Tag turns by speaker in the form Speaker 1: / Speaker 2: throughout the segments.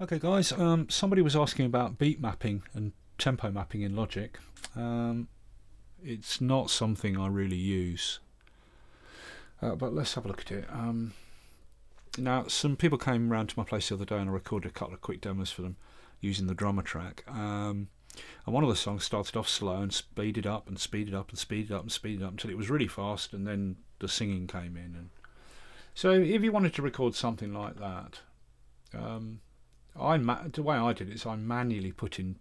Speaker 1: Okay guys, somebody was asking about beat mapping and tempo mapping in Logic. It's not something I really use, but let's have a look at it. Now, some people came round to my place the other day and I recorded a couple of quick demos for them using the drummer track. And one of the songs started off slow and speeded up and speeded up and speeded up and speeded up until it was really fast, and then the singing came in. And so if you wanted to record something like that, the way I did it is I manually put in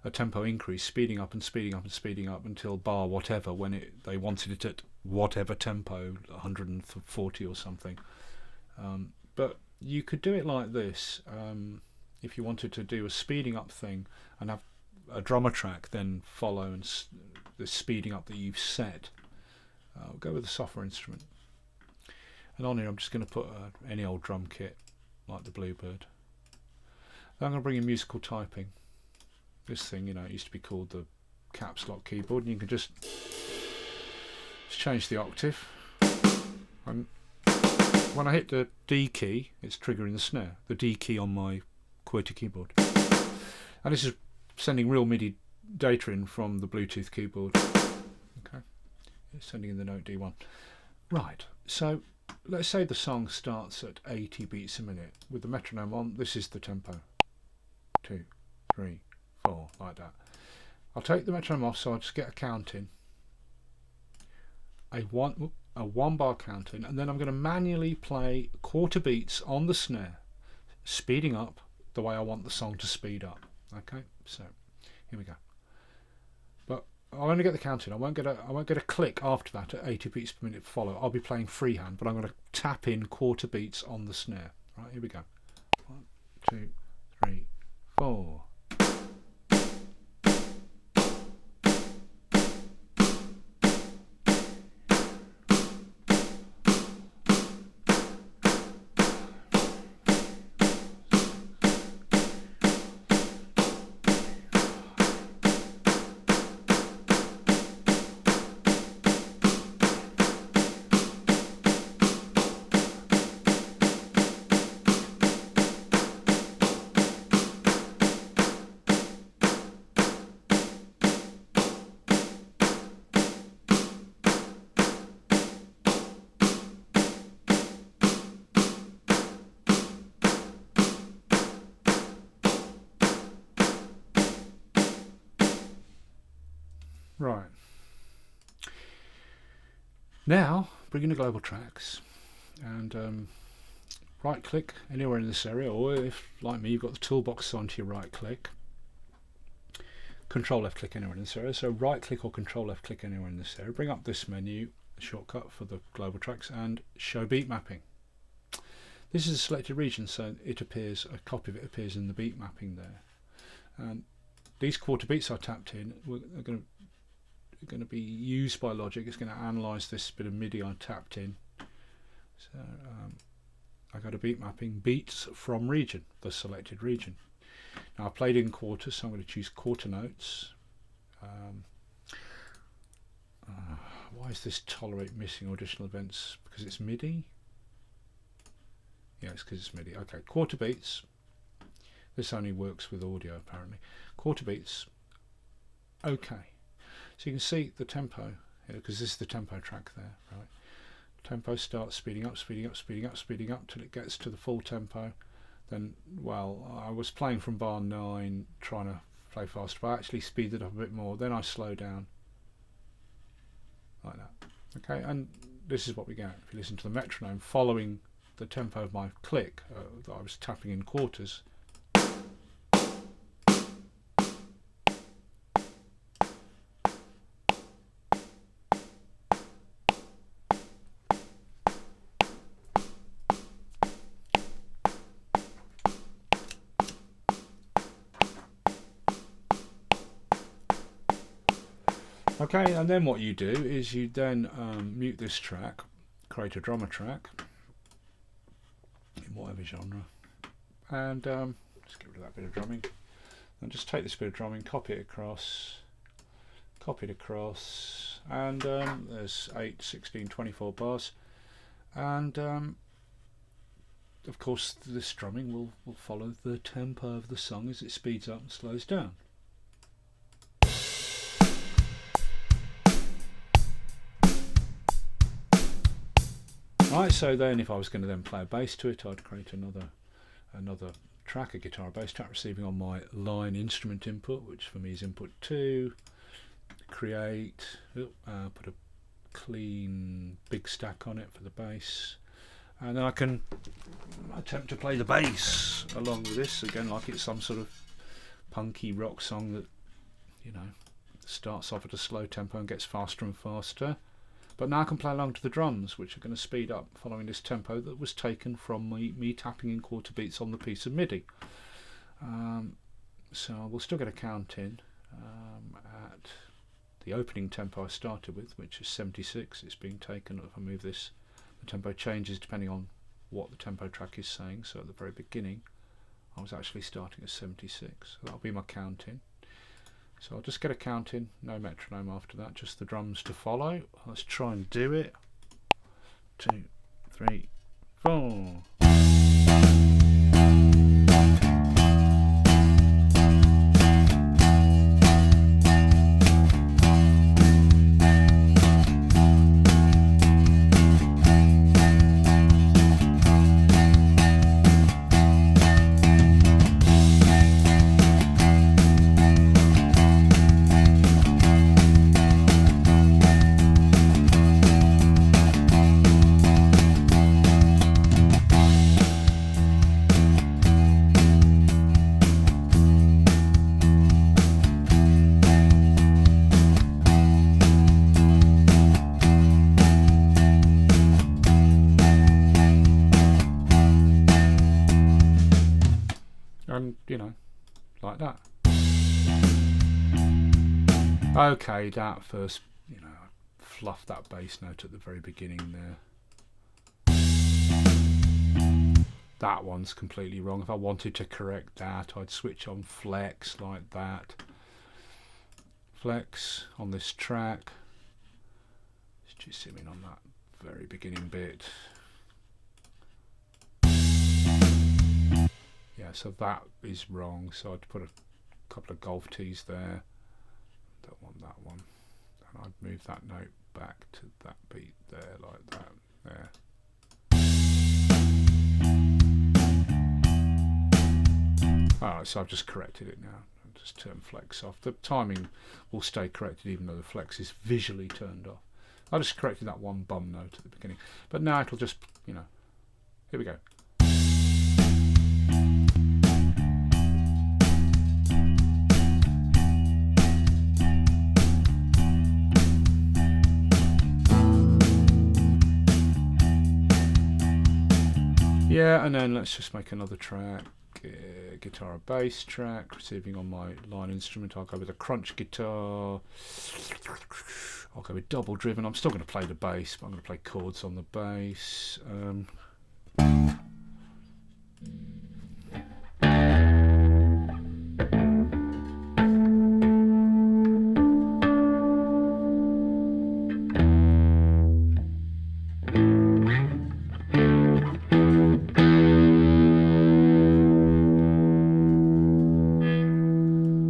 Speaker 1: a tempo increase, speeding up and speeding up and speeding up until bar whatever, when they wanted it at whatever tempo, 140 or something. But you could do it like this if you wanted to do a speeding up thing and have a drummer track then follow and the speeding up that you've set. I'll go with a software instrument, and on here I'm just going to put any old drum kit like the Bluebird. Then I'm going to bring in musical typing. This thing, it used to be called the caps lock keyboard, and you can just change the octave. And when I hit the D key, it's triggering the snare, the D key on my QWERTY keyboard. And this is sending real MIDI data in from the Bluetooth keyboard. Okay, it's sending in the note D1. Right, so let's say the song starts at 80 beats a minute with the metronome on. This is the tempo. 2, 3, 4, like that. I'll take the metronome off, so I'll just get a count in. A one bar count in, and then I'm going to manually play quarter beats on the snare, speeding up the way I want the song to speed up. Okay, so here we go. But I'll only get the count in. I won't get a click after that at 80 beats per minute follow. I'll be playing freehand, but I'm going to tap in quarter beats on the snare. Right, here we go. 1, 2, 3, 4. Right. Now, bring in the global tracks and right click anywhere in this area, or if, like me, you've got the toolbox on to your right click, control left click anywhere in this area. So right click or control left click anywhere in this area. Bring up this menu, shortcut for the global tracks, and show beat mapping. This is a selected region, so a copy of it appears in the beat mapping there. And these quarter beats I tapped in are going to be used by Logic. It's going to analyse this bit of MIDI I tapped in. So I go to beat mapping, beats from region, the selected region. Now I played in quarters, so I'm going to choose quarter notes. Why is this tolerate missing additional events? Because it's MIDI? Yeah, it's because it's MIDI. Okay, quarter beats. This only works with audio apparently. Quarter beats. Okay. So you can see the tempo here, because this is the tempo track there, right? Tempo starts speeding up, speeding up, speeding up, speeding up till it gets to the full tempo. Then, well, I was playing from bar 9, trying to play faster, but I actually speeded up a bit more. Then I slow down, like that. Okay, and this is what we get. If you listen to the metronome following the tempo of my click that I was tapping in quarters. Okay, and then what you do is you then mute this track, create a drummer track in whatever genre, and just get rid of that bit of drumming, and just take this bit of drumming, copy it across, and there's 8, 16, 24 bars, and of course, the strumming will follow the tempo of the song as it speeds up and slows down. Right, so then if I was going to then play a bass to it, I'd create another track, a guitar bass track, receiving on my line instrument input, which for me is input 2. Create, put a clean big stack on it for the bass, and then I can attempt to play the bass along with this again, like it's some sort of punky rock song that, you know, starts off at a slow tempo and gets faster and faster. But now I can play along to the drums, which are going to speed up following this tempo that was taken from me tapping in quarter beats on the piece of MIDI. So we'll still get a count in at the opening tempo I started with, which is 76. It's being taken. If I move this, the tempo changes depending on what the tempo track is saying. So at the very beginning, I was actually starting at 76. So that'll be my count in. So I'll just get a count in, no metronome after that, just the drums to follow. Let's try and do it. 2, 3, 4. And, you know, like that. Okay, that first, you know, I fluffed that bass note at the very beginning there. That one's completely wrong. If I wanted to correct that, I'd switch on flex like that. Flex on this track. Just zoom in on that very beginning bit. Yeah, so that is wrong. So I'd put a couple of golf tees there. Don't want that one. And I'd move that note back to that beat there, like that. There. Alright, so I've just corrected it now. I'll just turn flex off. The timing will stay corrected even though the flex is visually turned off. I just corrected that one bum note at the beginning. But now it'll just, you know, here we go. Yeah, and then let's just make another track, guitar or bass track, receiving on my line instrument. I'll go with a crunch guitar. I'll go with double driven. I'm still going to play the bass, but I'm going to play chords on the bass.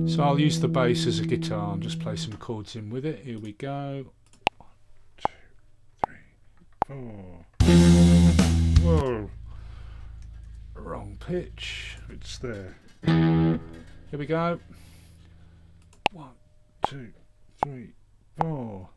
Speaker 1: So I'll use the bass as a guitar and just play some chords in with it. Here we go. 1, 2, 3, 4. Whoa. Wrong pitch. It's there. Here we go. 1, 2, 3, 4.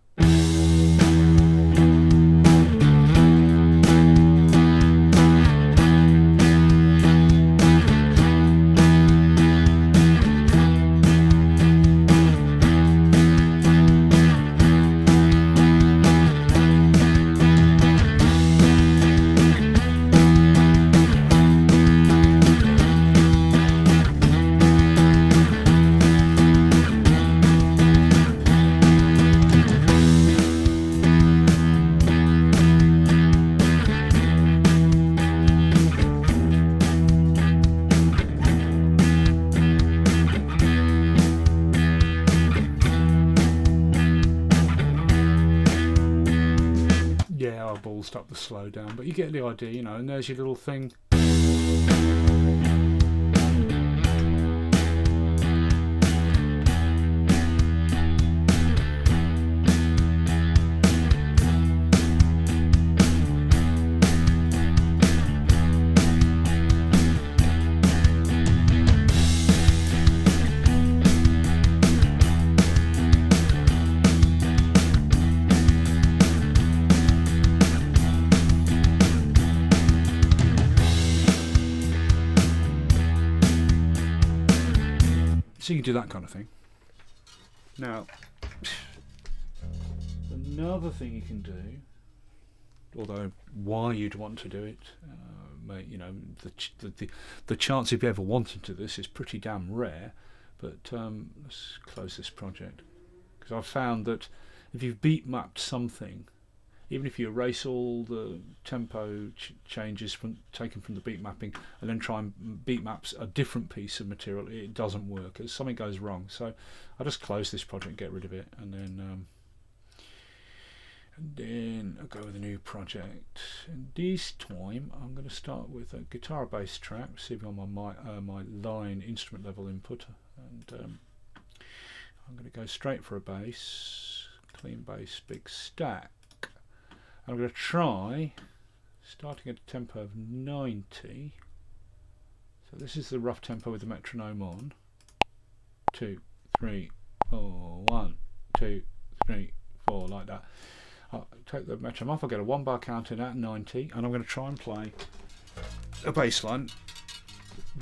Speaker 1: Yeah, I ballsed up the slow down, but you get the idea, you know, and there's your little thing. So you can do that kind of thing. Now, another thing you can do, although why you'd want to do it, you know, the chance if you ever wanted to do this is pretty damn rare. But let's close this project, because I've found that if you've beat mapped something, even if you erase all the tempo changes taken from the beat mapping and then try and beat maps a different piece of material, it doesn't work. Something goes wrong. So I'll just close this project, get rid of it, and then I'll go with a new project. And this time I'm going to start with a guitar bass track, receiving on my line instrument level input, and I'm going to go straight for a bass, clean bass, big stack. I'm going to try starting at a tempo of 90. So this is the rough tempo with the metronome on. 2, 3, 4, 1, 2, 3, 4, like that. I'll take the metronome off, I'll get a 1 bar count in at 90, and I'm going to try and play a bass line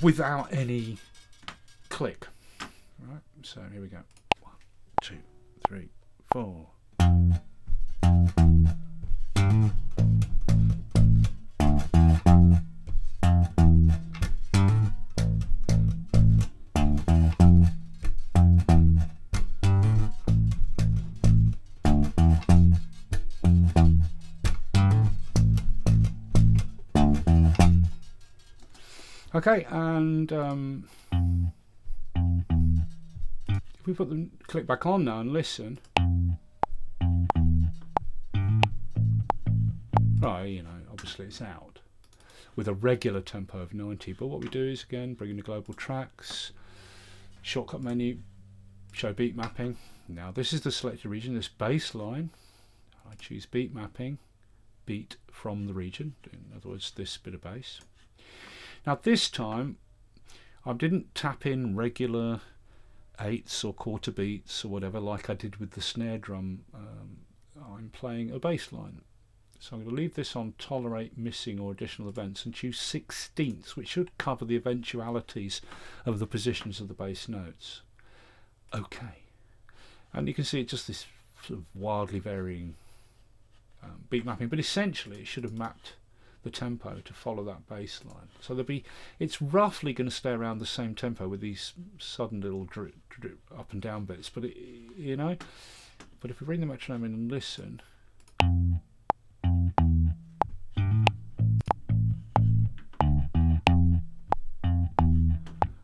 Speaker 1: without any click. Right, so here we go. 1, 2, 3, 4. Okay, and if we put the click back on now and listen, right, you know, obviously it's out with a regular tempo of 90. But what we do is, again, bring in the global tracks, shortcut menu, show beat mapping. Now this is the selected region, this bass line. I choose beat mapping, beat from the region, in other words this bit of bass. Now this time I didn't tap in regular eighths or quarter beats or whatever like I did with the snare drum. I'm playing a bass line. So I'm going to leave this on tolerate missing or additional events and choose 16ths, which should cover the eventualities of the positions of the bass notes. Okay. And you can see it's just this sort of wildly varying beat mapping, but essentially it should have mapped the tempo to follow that bass line. So it's roughly going to stay around the same tempo with these sudden little drip up and down bits, but you know, but if we bring the metronome in and listen,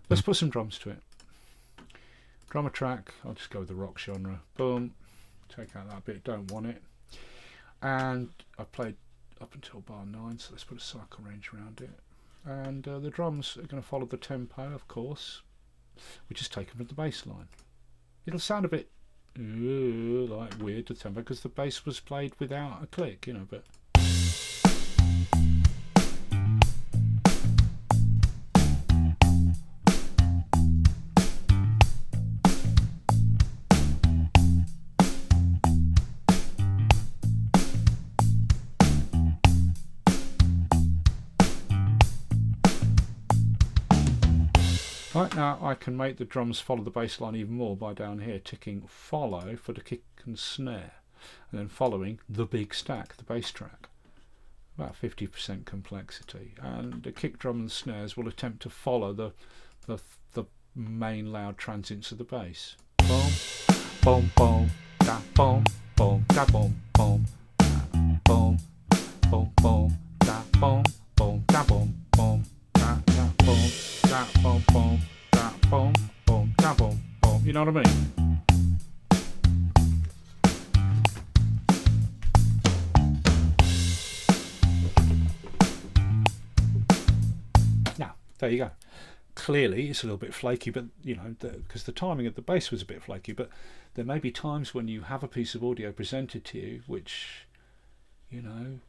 Speaker 1: let's put some drums to it. Drummer track, I'll just go with the rock genre. Boom, take out that bit, don't want it. And I played up until bar 9, so let's put a cycle range around it. And the drums are going to follow the tempo, of course, which is taken from the bass line. It'll sound a bit like weird, the tempo, because the bass was played without a click, you know, but right, now I can make the drums follow the bass line even more by down here ticking follow for the kick and snare, and then following the big stack, the bass track. About 50% complexity, and the kick drum and snares will attempt to follow the main loud transients of the bass. Boom, boom, boom, da boom, boom, da boom, boom, boom, boom, boom, da boom, boom, da boom, boom, da boom, da boom, boom, da boom, boom, da boom, boom. You know what I mean? Now, there you go. Clearly, it's a little bit flaky, but you know, because the timing of the bass was a bit flaky. But there may be times when you have a piece of audio presented to you, which, you know,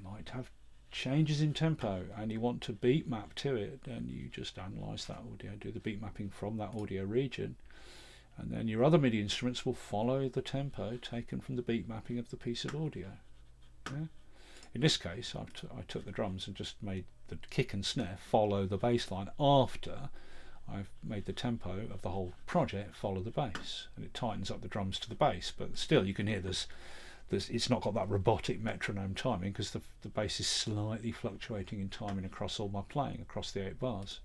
Speaker 1: might have changes in tempo, and you want to beat map to it, and you just analyse that audio, do the beat mapping from that audio region, and then your other MIDI instruments will follow the tempo taken from the beat mapping of the piece of audio. Yeah? In this case, I took the drums and just made the kick and snare follow the bass line after I've made the tempo of the whole project follow the bass, and it tightens up the drums to the bass, but still you can hear it's not got that robotic metronome timing because the bass is slightly fluctuating in timing across all my playing, across the 8 bars.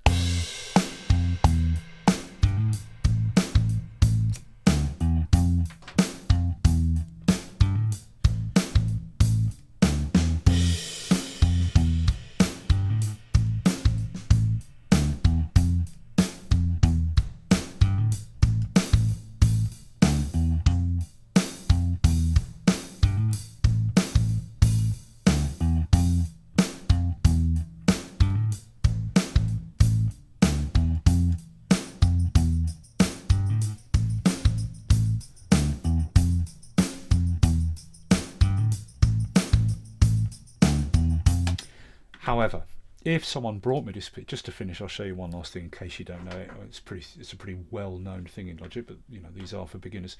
Speaker 1: However, if someone brought me this, just to finish, I'll show you one last thing in case you don't know it. It's a pretty well-known thing in Logic, but you know, these are for beginners.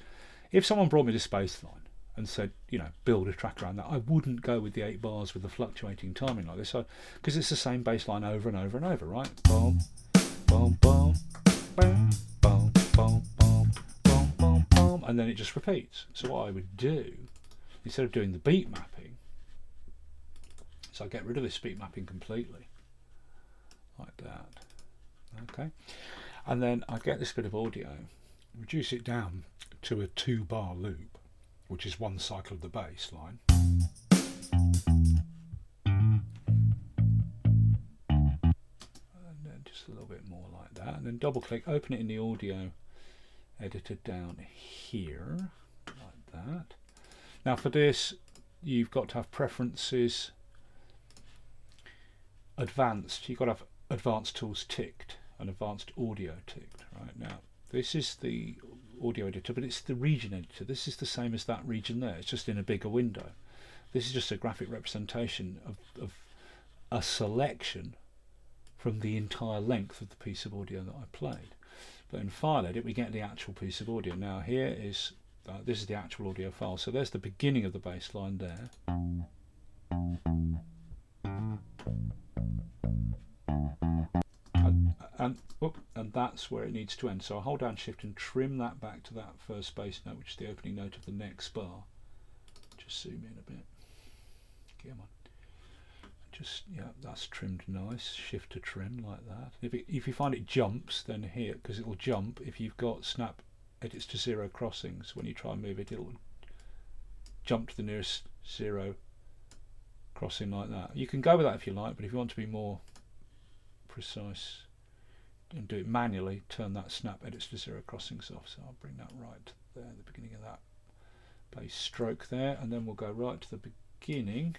Speaker 1: If someone brought me this bass line and said, you know, build a track around that, I wouldn't go with the 8 bars with the fluctuating timing like this, because it's the same bass line over and over and over, right? Boom, boom, boom, boom, boom, boom, boom, boom, boom, boom, and then it just repeats. So what I would do, instead of doing the beat mapping, so I get rid of this beat mapping completely, like that. Okay, and then I get this bit of audio, reduce it down to a 2-bar loop, which is 1 cycle of the bass line. And then just a little bit more like that, and then double click, open it in the audio editor down here, like that. Now for this, you've got to have preferences advanced. You've got to have advanced tools ticked and advanced audio ticked. Right, now this is the audio editor, but it's the region editor. This is the same as that region there, it's just in a bigger window. This is just a graphic representation of a selection from the entire length of the piece of audio that I played. But in File Edit we get the actual piece of audio. Now here is this is the actual audio file, so there's the beginning of the bass line there. And that's where it needs to end. So I hold down Shift and trim that back to that first bass note, which is the opening note of the next bar. Just zoom in a bit. Come on. Just, yeah, that's trimmed nice. Shift to trim like that. If you find it jumps, then here, because it will jump if you've got snap edits to 0 crossings. When you try and move it, it'll jump to the nearest 0 crossing like that. You can go with that if you like, but if you want to be more precise and do it manually, turn that snap edits to 0 crossings off. So I'll bring that right there, the beginning of that bass stroke there, and then we'll go right to the beginning.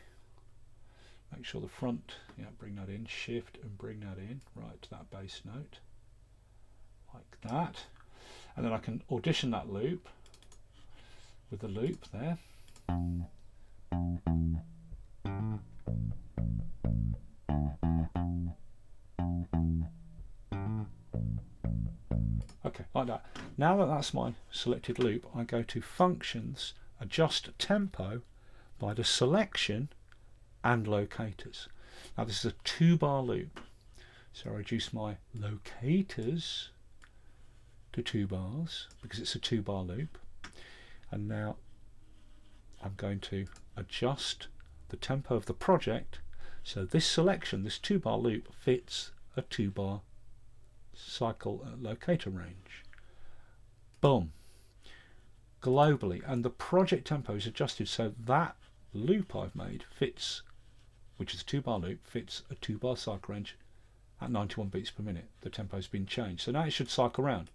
Speaker 1: Make sure the front, yeah, bring that in, Shift and bring that in right to that bass note, like that. And then I can audition that loop with the loop there. Okay, like that. Now that that's my selected loop, I go to Functions, Adjust Tempo by the selection and locators. Now this is a 2-bar loop, so I reduce my locators to 2 bars because it's a 2-bar loop, and now I'm going to adjust the tempo of the project so this selection, this 2-bar loop, fits a 2-bar cycle locator range. Boom. Globally, and the project tempo is adjusted so that loop I've made fits, which is a 2-bar loop, fits a 2-bar cycle range at 91 beats per minute. The tempo's been changed, so now it should cycle around.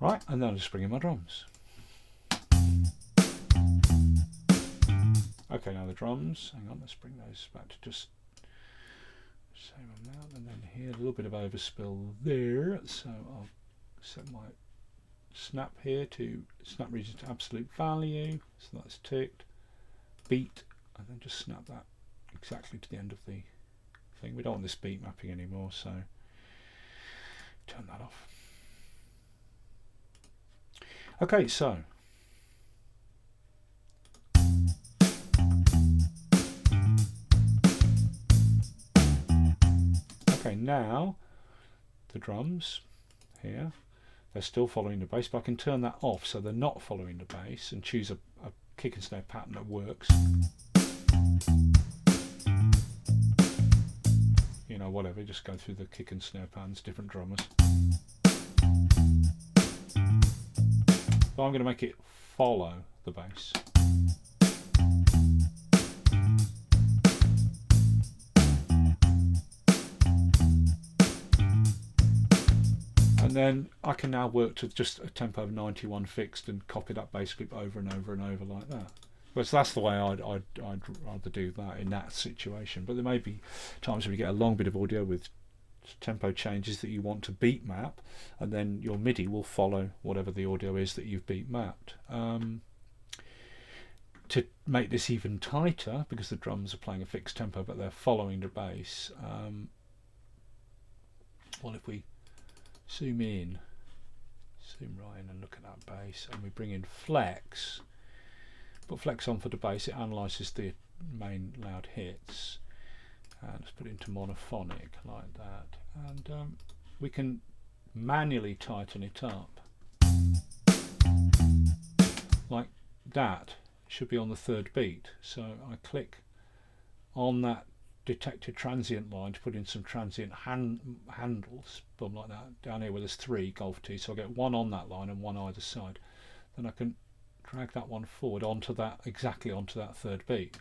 Speaker 1: Right, and then I'll just bring in my drums. Okay, now the drums, hang on, let's bring those back to just the same amount, and then here a little bit of overspill there, so I'll set my snap here to snap region to absolute value, so that's ticked, beat, and then just snap that exactly to the end of the thing. We don't want this beat mapping anymore, so turn that off. Okay, so now the drums here, they're still following the bass, but I can turn that off so they're not following the bass and choose a kick and snare pattern that works. You know, whatever, just go through the kick and snare patterns, different drummers. So I'm going to make it follow the bass. And then I can now work to just a tempo of 91 fixed and copy that bass loop over and over and over like that. But so that's the way I'd rather do that in that situation. But there may be times when you get a long bit of audio with tempo changes that you want to beat map, and then your MIDI will follow whatever the audio is that you've beat mapped. To make this even tighter, because the drums are playing a fixed tempo but they're following the bass, well, if we zoom right in and look at that bass, and we bring in flex, put flex on for the bass, it analyses the main loud hits, and let's put it into monophonic like that, and we can manually tighten it up like that. It should be on the third beat, so I click on that detected transient line to put in some transient handles, boom, like that, down here where there's 3 golf tees, so I get 1 on that line and 1 either side. Then I can drag that one forward onto that, exactly onto that third beat.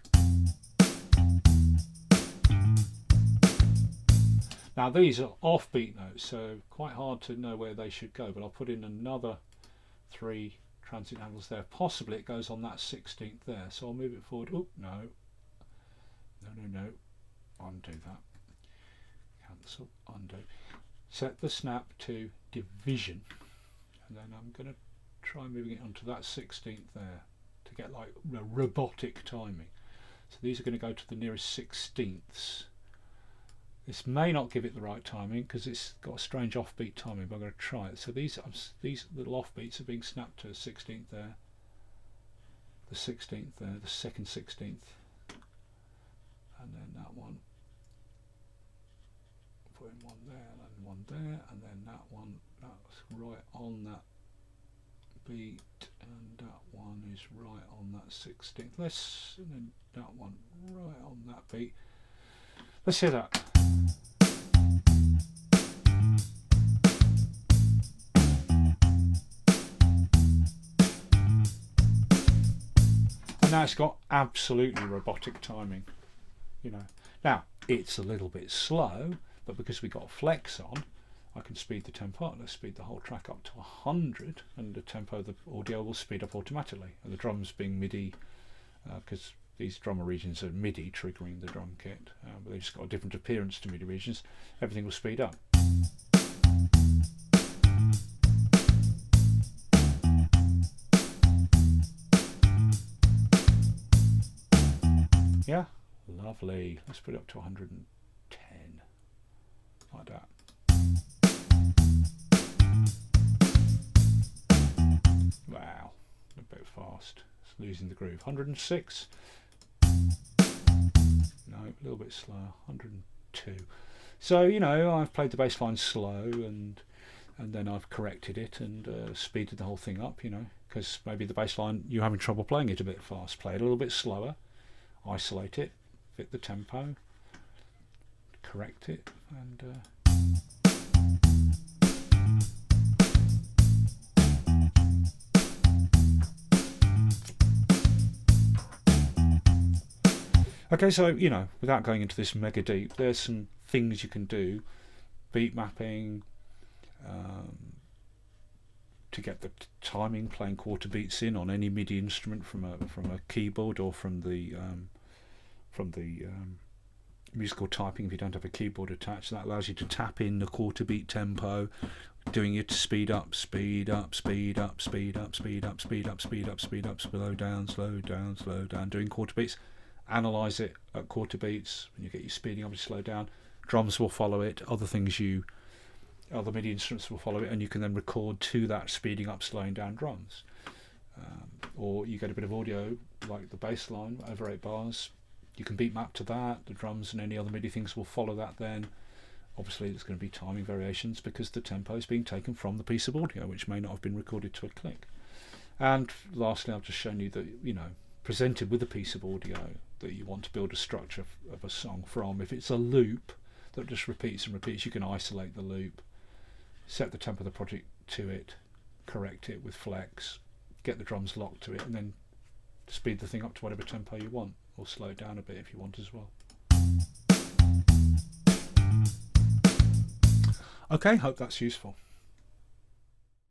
Speaker 1: Now these are offbeat notes, so quite hard to know where they should go, but I'll put in another 3 transient handles there. Possibly it goes on that 16th there, so I'll move it forward. Oh, no, undo that, cancel, undo, set the snap to division, and then I'm going to try moving it onto that 16th there to get like robotic timing. So these are going to go to the nearest 16ths. This may not give it the right timing because it's got a strange offbeat timing, but I'm going to try it. So these little offbeats are being snapped to the 16th there, the 16th there, the second 16th, and then that one, put in 1 there and 1 there, and then that one, that's right on that beat, and that one is right on that 16th. And then that one right on that beat. Let's hear that. And now it's got absolutely robotic timing, you know. Now it's a little bit slow, but because we got flex on, I can speed the tempo up. Let's speed the whole track up to 100, and the tempo, the audio will speed up automatically. And the drums being MIDI, because these drummer regions are MIDI triggering the drum kit, but they've just got a different appearance to MIDI regions. Everything will speed up. Yeah, lovely. Let's put it up to 110, like that. Wow, a bit fast. It's losing the groove. 106. No, a little bit slower. 102. So, you know, I've played the bass line slow, and then I've corrected it and speeded the whole thing up, you know, because maybe the bass line, you're having trouble playing it a bit fast. Play it a little bit slower, isolate it, fit the tempo, correct it, and okay, so, you know, without going into this mega deep, there's some things you can do. Beat mapping, to get the timing, playing quarter beats in on any MIDI instrument from a keyboard, or from the musical typing if you don't have a keyboard attached. That allows you to tap in the quarter beat tempo, doing it to speed up, speed up, speed up, speed up, speed up, speed up, speed up, speed up, slow down, slow down, slow down, doing quarter beats. Analyze it at quarter beats. When you get you speeding up, you slow down. Drums will follow it. Other MIDI instruments will follow it, and you can then record to that speeding up, slowing down drums. Or you get a bit of audio like the bass line over 8 bars. You can beat map to that. The drums and any other MIDI things will follow that then. Obviously there's going to be timing variations because the tempo is being taken from the piece of audio, which may not have been recorded to a click. And lastly, I've just shown you that, presented with a piece of audio that you want to build a structure of a song from. If it's a loop that just repeats and repeats, you can isolate the loop, set the tempo of the project to it, correct it with flex, get the drums locked to it, and then speed the thing up to whatever tempo you want, or slow it down a bit if you want as well. Okay, hope that's useful.